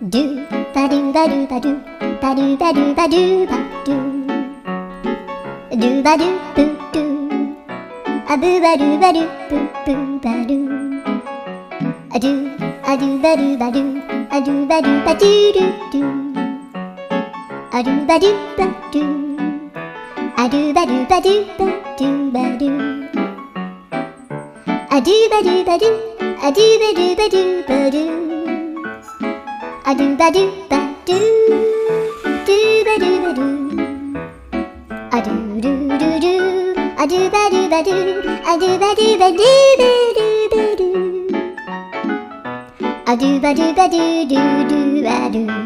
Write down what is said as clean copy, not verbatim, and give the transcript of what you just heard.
ドゥバドゥバドゥバドゥバドゥバドゥバドゥバドゥドゥバドゥブドゥアブバドゥバドゥブブバドゥアドゥアドゥバドゥバドゥアドゥバドゥバドゥドゥドゥアドゥバドゥバドゥアドゥバドゥバドゥバドゥバドゥアドゥバドゥバドゥアドゥバドゥバドゥバドゥアドゥバドゥバドゥドゥバドゥバドゥアドゥルルルアドゥバドゥバドゥアドゥバドゥバドゥバドゥバドゥアドゥバドゥバドゥドゥドゥアドゥ